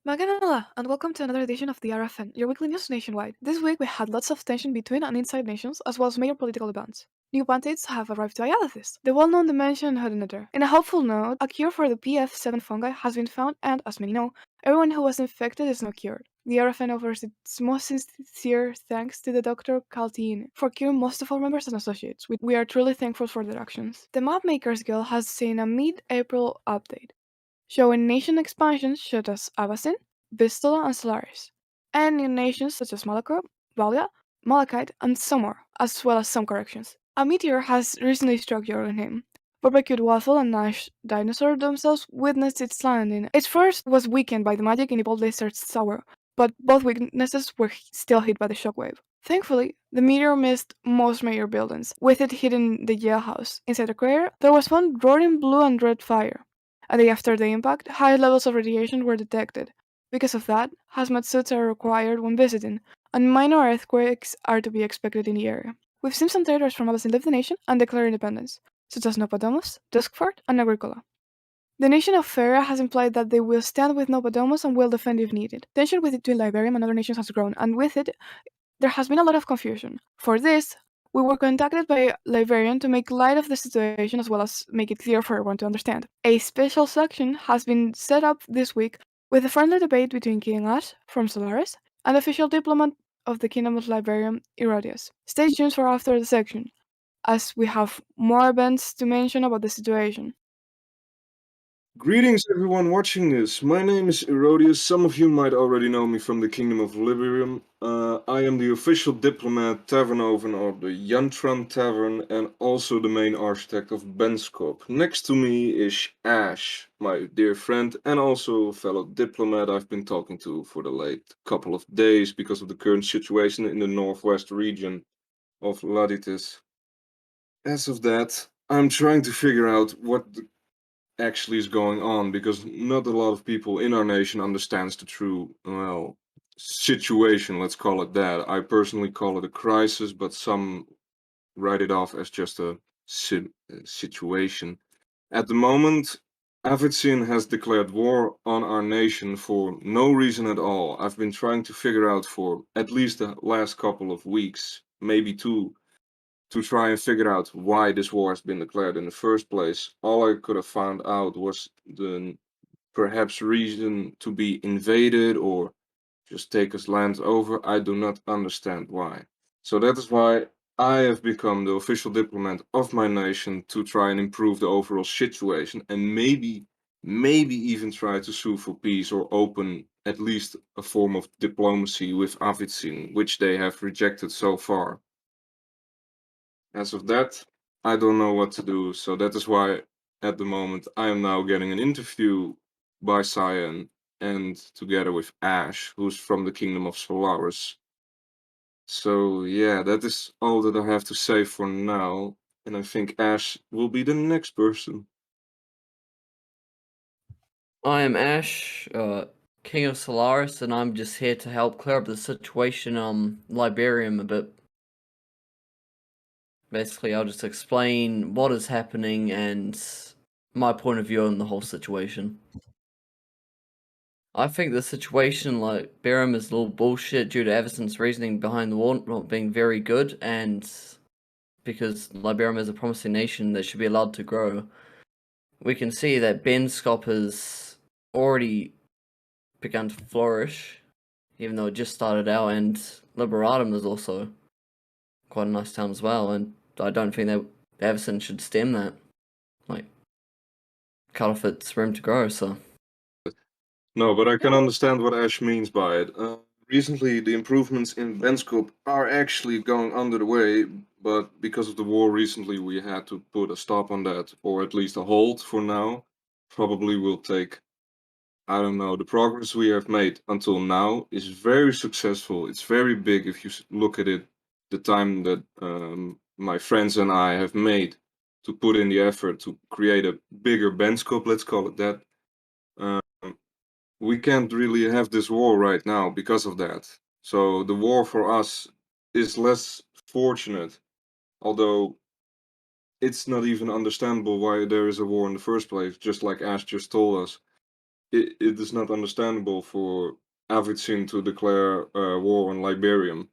Mághana, and welcome to another edition of the R.F.N, your weekly news nationwide. This week we had lots of tension between and inside nations, as well as major political events. New bandates have arrived to Iadithis, the well-known dimension Hodinator. In a hopeful note, a cure for the PF7 fungi has been found, and as many know, everyone who was infected is now cured. The R.F.N offers its most sincere thanks to the Dr. Kaltiin for curing most of our members and associates. We are truly thankful for their actions. The Mapmakers Guild has seen a mid-April update showing nation expansions such as Abbasin, Vistula, and Solaris, and new nations such as Malachor, Valia, Malachite, and some more, as well as some corrections. A meteor has recently struck Jorgenheim. Barbecued Waffle and Nash Dinosaur themselves witnessed its landing. Its first was weakened by the magic in the Bold Lizard's tower, but both weaknesses were still hit by the shockwave. Thankfully, the meteor missed most major buildings, with it hitting the jailhouse. Inside the crater, there was one roaring blue and red fire. A day after the impact, high levels of radiation were detected. Because of that, hazmat suits are required when visiting, and minor earthquakes are to be expected in the area. We've seen some territories from Abbasin leave the nation and declare independence, such as Nopodomos, Duskfort, and Agricola. The nation of Feria has implied that they will stand with Nopodomos and will defend if needed. Tension between Liberium and other nations has grown, and with it, there has been a lot of confusion. For this, we were contacted by Liberian to make light of the situation as well as make it clear for everyone to understand. A special section has been set up this week with a friendly debate between King Ash from Solaris and the official diplomat of the Kingdom of Liberium, Irodias. Stay tuned for after the section, as we have more events to mention about the situation. Greetings, everyone watching this. My name is Irodias. Some of you might already know me from the Kingdom of Liberium. I am the official diplomat tavern owner of the Yantran Tavern and also the main architect of Benskop. Next to me is Ash, my dear friend and also a fellow diplomat I've been talking to for the late couple of days because of the current situation in the northwest region of Iadithis. As of that, I'm trying to figure out what actually is going on because not a lot of people in our nation understands the true situation, let's call it that. I personally call it a crisis, but some write it off as just a situation. At the moment, Avidsin has declared war on our nation for no reason at all. I've been trying to figure out for at least the last couple of weeks, maybe two, to try and figure out why this war has been declared in the first place. All I could have found out was the perhaps reason to be invaded or just take us lands over. I do not understand why. So that is why I have become the official diplomat of my nation to try and improve the overall situation and maybe even try to sue for peace or open at least a form of diplomacy with Avidsin, which they have rejected so far. As of that, I don't know what to do, so that is why at the moment I am now getting an interview by Cyan and together with Ash, who's from the Kingdom of Solaris. So yeah, that is all that I have to say for now, and I think Ash will be the next person. I am Ash, King of Solaris, and I'm just here to help clear up the situation on Liberium a bit. Basically, I'll just explain what is happening and my point of view on the whole situation. I think the situation like Liberium is a little bullshit due to Everson's reasoning behind the war not being very good, and because Liberium is a promising nation that should be allowed to grow. We can see that Benskop has already begun to flourish, even though it just started out, and Liberatum is also quite a nice town as well, and I don't think that Everson should stem that. Like, cut off its room to grow, so. No, but I can understand what Ash means by it. Recently, the improvements in Benskop are actually going under the way, but because of the war recently, we had to put a stop on that, or at least a hold for now. Probably will take, I don't know, the progress we have made until now is very successful. It's very big if you look at it, the time that my friends and I have made to put in the effort to create a bigger Benskop, let's call it that. We can't really have this war right now because of that. So the war for us is less fortunate, although it's not even understandable why there is a war in the first place, just like Ash just told us. it is not understandable for Iadithis to declare war on Liberium.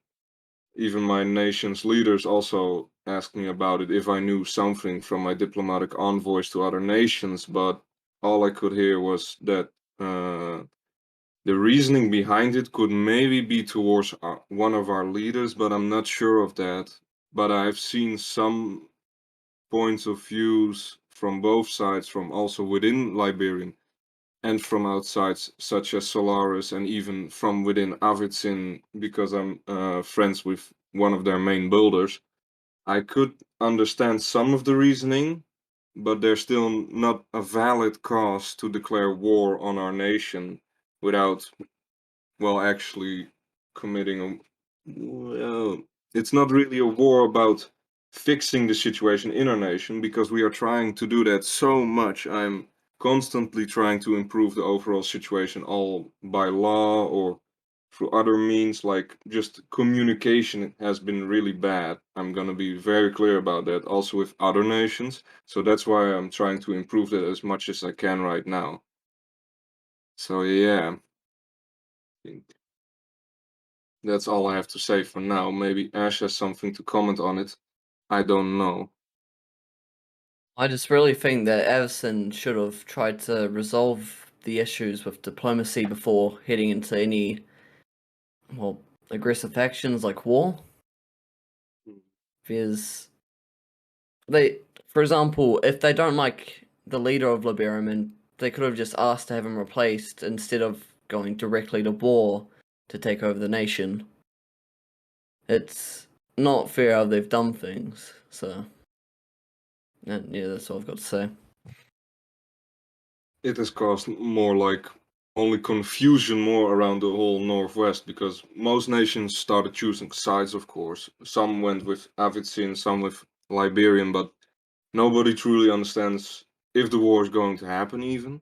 Even my nation's leaders also asked me about it if I knew something from my diplomatic envoys to other nations, but all I could hear was that the reasoning behind it could maybe be towards one of our leaders, but I'm not sure of that. But I've seen some points of views from both sides, from also within Liberian and from outside, such as Solaris, and even from within Iadithis, because I'm friends with one of their main builders. I could understand some of the reasoning, but there's still not a valid cause to declare war on our nation without, well, actually committing a. Well, it's not really a war about fixing the situation in our nation, because we are trying to do that so much. I'm constantly trying to improve the overall situation, all by law or through other means, like just communication has been really bad. I'm gonna be very clear about that, also with other nations. So that's why I'm trying to improve that as much as I can right now. So yeah, that's all I have to say for now. Maybe Ash has something to comment on it. I don't know. I just really think that R.F.N should have tried to resolve the issues with diplomacy before heading into any, well, aggressive actions like war. Because they, for example, if they don't like the leader of Liberium, they could have just asked to have him replaced instead of going directly to war to take over the nation. It's not fair how they've done things, so yeah, that's all I've got to say. It has caused more like only confusion more around the whole Northwest, because most nations started choosing sides, of course. Some went with Iadithis, some with Liberian, but nobody truly understands if the war is going to happen even.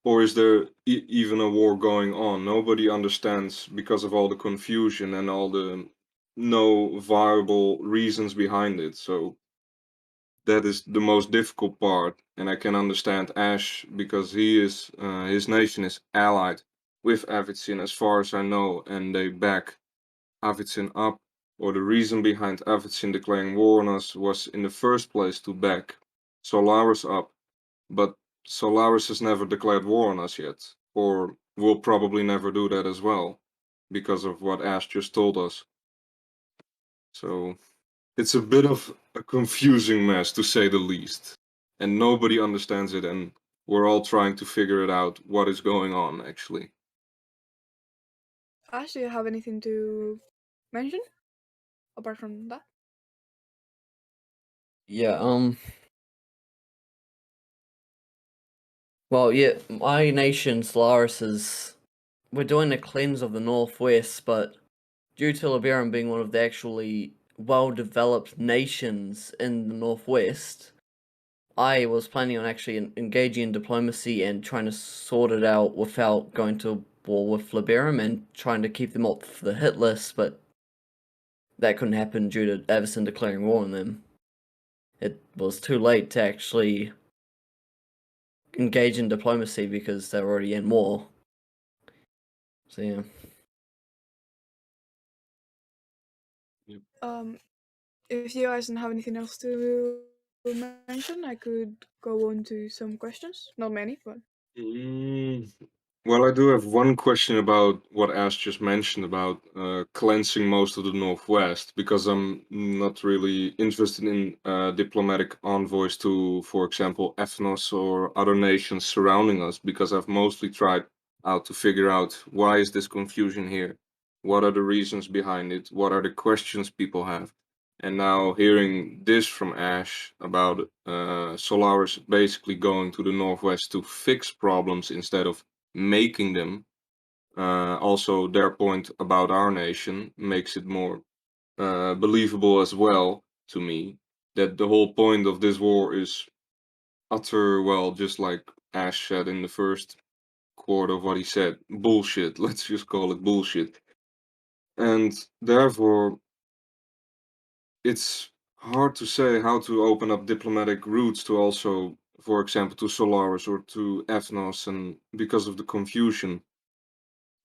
Or is there even a war going on? Nobody understands because of all the confusion and all the no viable reasons behind it. So that is the most difficult part, and I can understand Ash because his nation is allied with Iadithis as far as I know, and they back Iadithis up. Or the reason behind Iadithis declaring war on us was in the first place to back Solaris up, but Solaris has never declared war on us yet, or will probably never do that as well, because of what Ash just told us. So it's a bit of a confusing mess, to say the least, and nobody understands it, and we're all trying to figure it out what is going on actually. Ash, do you have anything to mention apart from that? Yeah, well, yeah, my nation, Solaris, we're doing a cleanse of the Northwest, but due to Liberium being one of the actually well-developed nations in the Northwest, I was planning on actually engaging in diplomacy and trying to sort it out without going to war with Liberium and trying to keep them off the hit list, but that couldn't happen due to Iadithis declaring war on them. It was too late to actually engage in diplomacy because they're already in war. So yeah. If you guys don't have anything else to mention, I could go on to some questions. Not many, but Mm, well, I do have one question about what Ash just mentioned about cleansing most of the Northwest, because I'm not really interested in diplomatic envoys to, for example, ethnos or other nations surrounding us, because I've mostly tried out to figure out why is this confusion here? What are the reasons behind it? What are the questions people have? And now hearing this from Ash about Solaris basically going to the Northwest to fix problems instead of making them, also their point about our nation makes it more believable as well to me, that the whole point of this war is utter, well, just like Ash said in the first quote of what he said, bullshit. Let's just call it bullshit. And therefore, it's hard to say how to open up diplomatic routes to also for example, to Solaris or to Ethnos, and because of the confusion.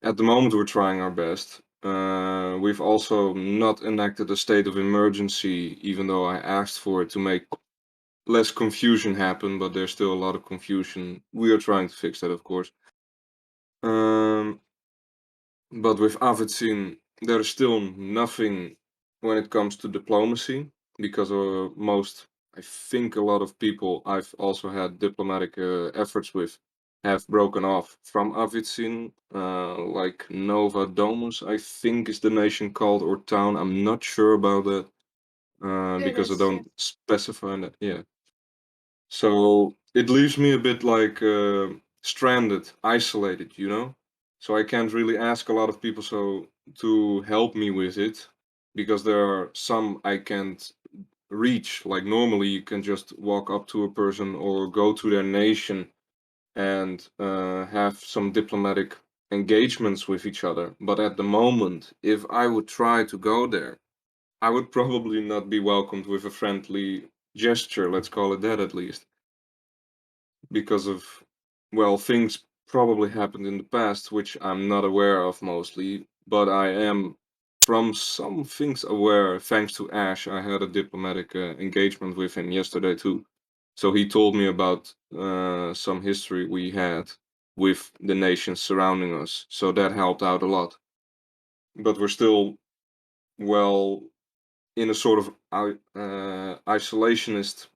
At the moment, we're trying our best. We've also not enacted a state of emergency, even though I asked for it to make less confusion happen, but there's still a lot of confusion. We are trying to fix that, of course. But with Avitzin, there's still nothing when it comes to diplomacy, because I think a lot of people I've also had diplomatic efforts with have broken off from Avitzin, like Nova Domus, I think is the nation called, or town. I'm not sure about that, It because I is, yeah. don't specify that. Yeah. So it leaves me a bit like stranded, isolated, you know? So I can't really ask a lot of people to help me with it, because there are some I can't reach. Like normally you can just walk up to a person or go to their nation and have some diplomatic engagements with each other. But at the moment, if I would try to go there, I would probably not be welcomed with a friendly gesture, let's call it that at least, because of, well, things probably happened in the past which I'm not aware of mostly, but I am from some things aware thanks to Ash. I had a diplomatic engagement with him yesterday too. So he told me about some history we had with the nations surrounding us. So that helped out a lot. But we're still, well, in a sort of isolationist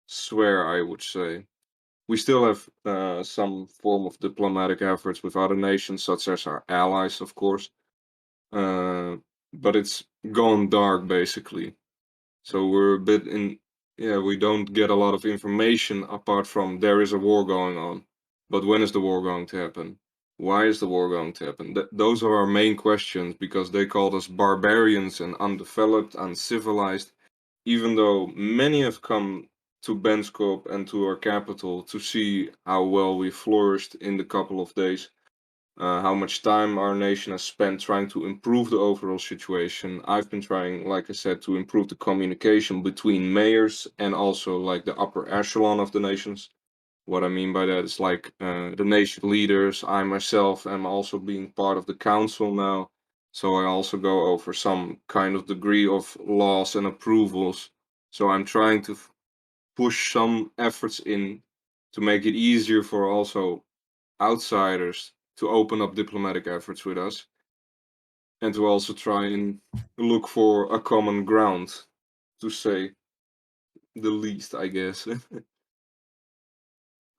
sphere, I would say. We still have some form of diplomatic efforts with other nations, such as our allies, of course. Uh, but it's gone dark, basically. So we're a bit in, yeah, we don't get a lot of information apart from there is a war going on. But when is the war going to happen? Why is the war going to happen? Those are our main questions, because they called us barbarians and undeveloped, uncivilized, even though many have come to Benskop and to our capital to see how well we flourished in the couple of days, how much time our nation has spent trying to improve the overall situation. I've been trying, like I said, to improve the communication between mayors and also like the upper echelon of the nations. What I mean by that is like the nation leaders. I myself am also being part of the council now, so I also go over some kind of degree of laws and approvals. So I'm trying to push some efforts in to make it easier for also outsiders to open up diplomatic efforts with us, and to also try and look for a common ground, to say the least, I guess.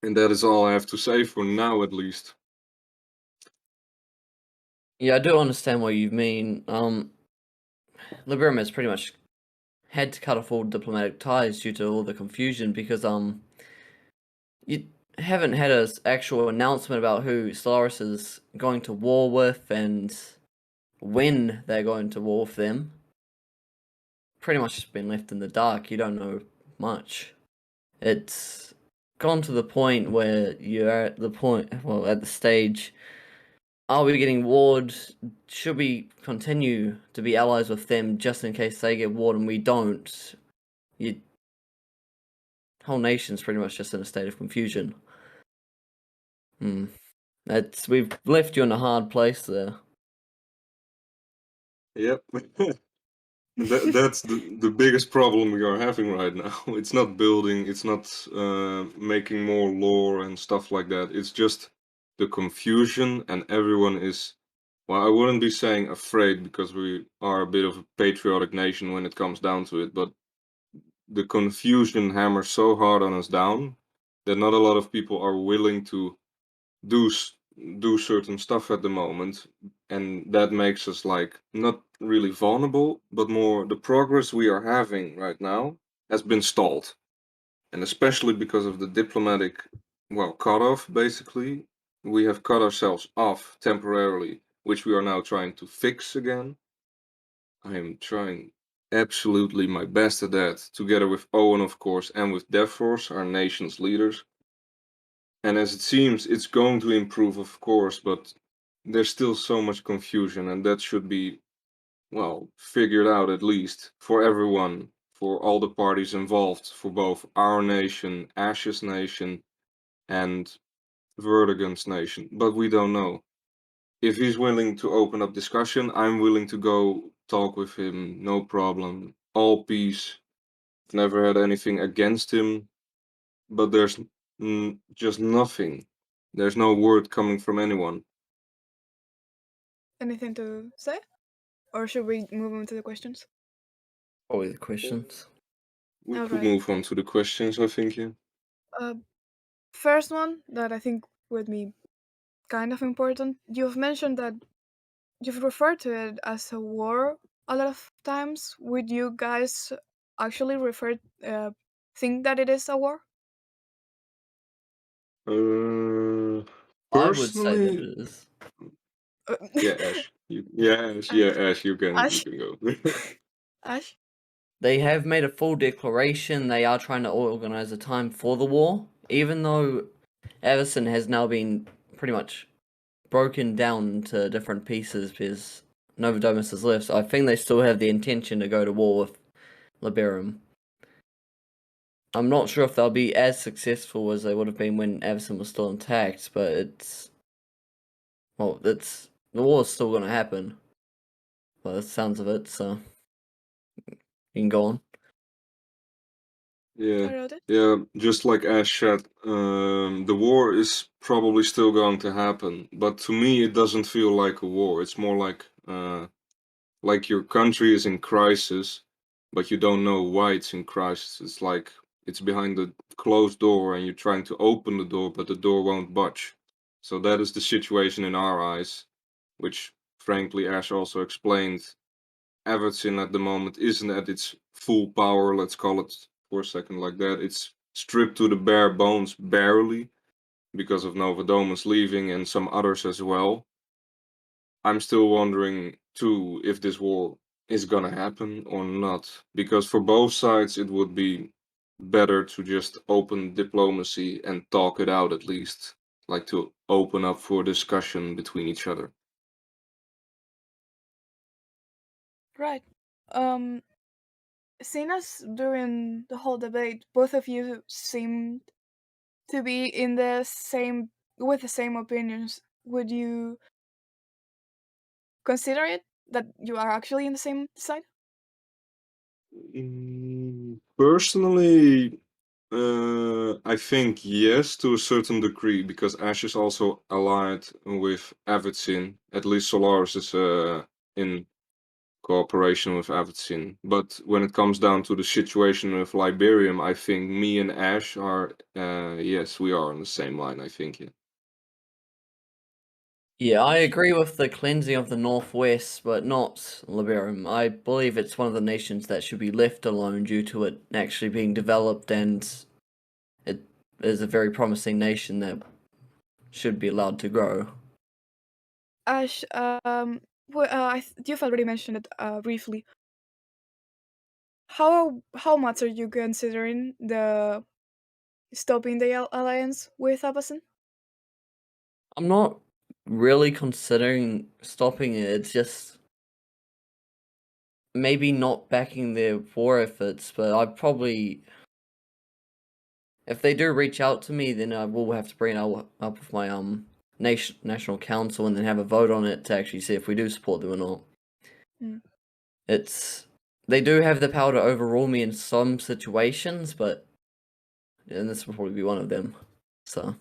And that is all I have to say for now, at least. Yeah, I do understand what you mean. Liberum has pretty much had to cut off all diplomatic ties due to all the confusion, because you haven't had an actual announcement about who Solaris is going to war with and when they're going to war with them. Pretty much just been left in the dark. You don't know much. It's gone to the point where you're at the stage, are we getting warred? Should we continue to be allies with them just in case they get warred and we don't? Whole nation's pretty much just in a state of confusion. We've left you in a hard place there. Yep. That's the biggest problem we are having right now. It's not building, it's not making more lore and stuff like that. It's just the confusion, and everyone is, well, I wouldn't be saying afraid, because we are a bit of a patriotic nation when it comes down to it, but the confusion hammers so hard on us down that not a lot of people are willing to do do certain stuff at the moment, and that makes us like not really vulnerable, but more the progress we are having right now has been stalled, and especially because of the diplomatic, well, cutoff. Basically, we have cut ourselves off temporarily, which we are now trying to fix again. I am trying absolutely my best at that, together with Owen, of course, and with DevForce, our nation's leaders. And as it seems, it's going to improve, of course, but there's still so much confusion, and that should be, well, figured out at least for everyone, for all the parties involved, for both our nation, Ash's nation, and Vertigan's nation. But we don't know. If he's willing to open up discussion, I'm willing to go talk with him, no problem. All peace. Never had anything against him, but there's just nothing. There's no word coming from anyone. Anything to say? Or should we move on to the questions? Probably the questions. We could Alright. move on to the questions, I think, yeah. First one that I think would be kind of important. You've mentioned that you've referred to it as a war a lot of times. Would you guys actually think that it is a war? I would say that Personally, it is. yeah, Ash. Ash, you can Ash? go. Ash? They have made a full declaration. They are trying to organize a time for the war, even though Everson has now been pretty much broken down into different pieces because Novodomus has left. So I think they still have the intention to go to war with Liberum. I'm not sure if they'll be as successful as they would have been when Everson was still intact, but the war's still going to happen. By the sounds of it, so you can go on. Yeah, just like Ash said, the war is probably still going to happen, but to me it doesn't feel like a war. It's more like your country is in crisis, but you don't know why it's in crisis. It's like it's behind the closed door and you're trying to open the door, but the door won't budge. So that is the situation in our eyes, which frankly Ash also explained. Everton at the moment isn't at its full power, let's call it for a second like that. It's stripped to the bare bones barely because of Novodomus leaving and some others as well. I'm still wondering too if this war is gonna happen or not. Because for both sides it would be better to just open diplomacy and talk it out at least. Like to open up for discussion between each other. Right. Seeing as during the whole debate, both of you seemed to be in the same with the same opinions, would you consider it that you are actually in the same side? Personally, I think yes to a certain degree because Ash is also allied with Avidsin. At least Solaris is in cooperation with Avidsin. But when it comes down to the situation with Liberium, I think me and Ash are yes, we are on the same line. I think yeah. Yeah, I agree with the cleansing of the Northwest, but not Liberum. I believe it's one of the nations that should be left alone due to it actually being developed, and it is a very promising nation that should be allowed to grow. Ash, you've already mentioned it briefly. How much are you considering the stopping the alliance with Abasin? I'm not really considering stopping it. It's just maybe not backing their war efforts, but I probably, if they do reach out to me, then I will have to bring it up with my national council and then have a vote on it to actually see if we do support them or not. Mm. They do have the power to overrule me in some situations, and this will probably be one of them. So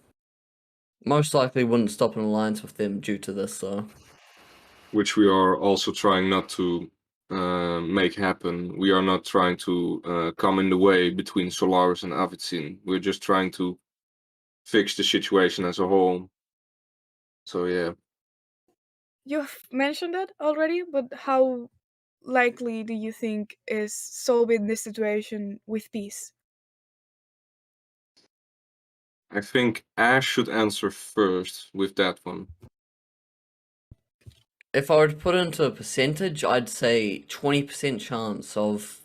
most likely wouldn't stop an alliance with them due to this, though. Which we are also trying not to make happen. We are not trying to come in the way between Solaris and Avidsin. We're just trying to fix the situation as a whole. So yeah. You've mentioned it already, but how likely do you think is solving this situation with peace? I think Ash should answer first with that one. If I were to put it into a percentage, I'd say 20% chance of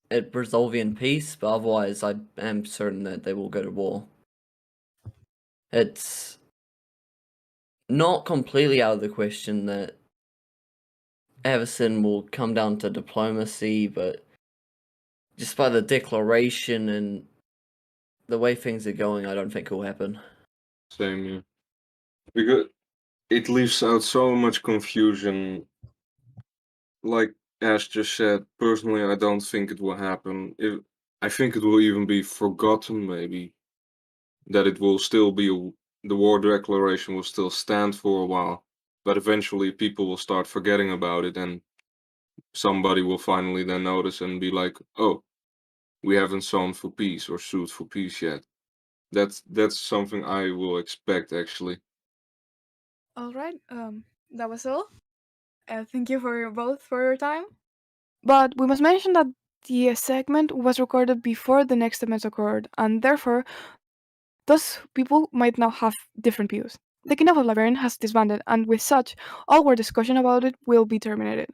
it resolving in peace, but otherwise I am certain that they will go to war. It's not completely out of the question that Everson will come down to diplomacy, but just by the declaration and the way things are going, I don't think it will happen. Same here. Because it leaves out so much confusion. Like Ash just said, personally, I don't think it will happen. I think it will even be forgotten, maybe. That it will still be the war declaration will still stand for a while, but eventually people will start forgetting about it, and somebody will finally then notice and be like, "Oh, we haven't sown for peace or sued for peace yet." That's something I will expect actually. All right, that was all. Thank you for both for your time. But we must mention that the segment was recorded before the next events occurred, and therefore, those people might now have different views. The Kingdom of Laverne has disbanded, and with such, all our discussion about it will be terminated.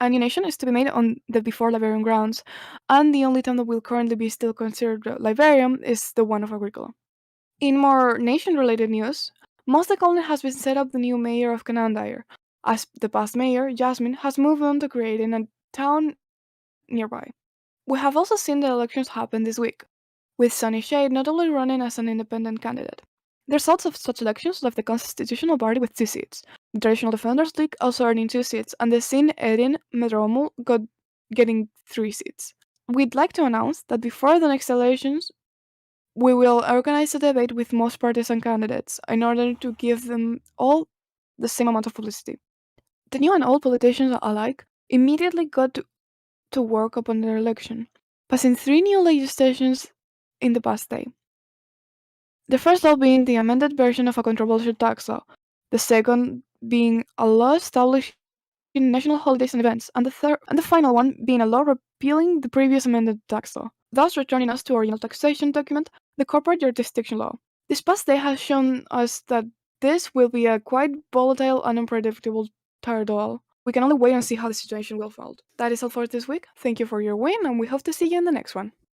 A new nation is to be made on the before Liberian grounds, and the only town that will currently be still considered Liberian is the one of Agricola. In more nation-related news, most the colony has been set up the new mayor of Canandair, as the past mayor, Jasmine, has moved on to creating a town nearby. We have also seen the elections happen this week, with Sonny Shade not only running as an independent candidate. The results of such elections left the Constitutional Party with 2 seats, the Traditional Defenders League also earning 2 seats, and the Sin Erin Medromo getting 3 seats. We'd like to announce that before the next elections, we will organize a debate with most partisan candidates in order to give them all the same amount of publicity. The new and old politicians alike immediately got to work upon their election, passing 3 new legislations in the past day. The first law being the amended version of a controversial tax law, the second being a law establishing national holidays and events, and the final one being a law repealing the previous amended tax law, thus returning us to our original taxation document, the corporate jurisdiction law. This past day has shown us that this will be a quite volatile and unpredictable turtle. We can only wait and see how the situation will unfold. That is all for this week. Thank you for your win, and we hope to see you in the next one.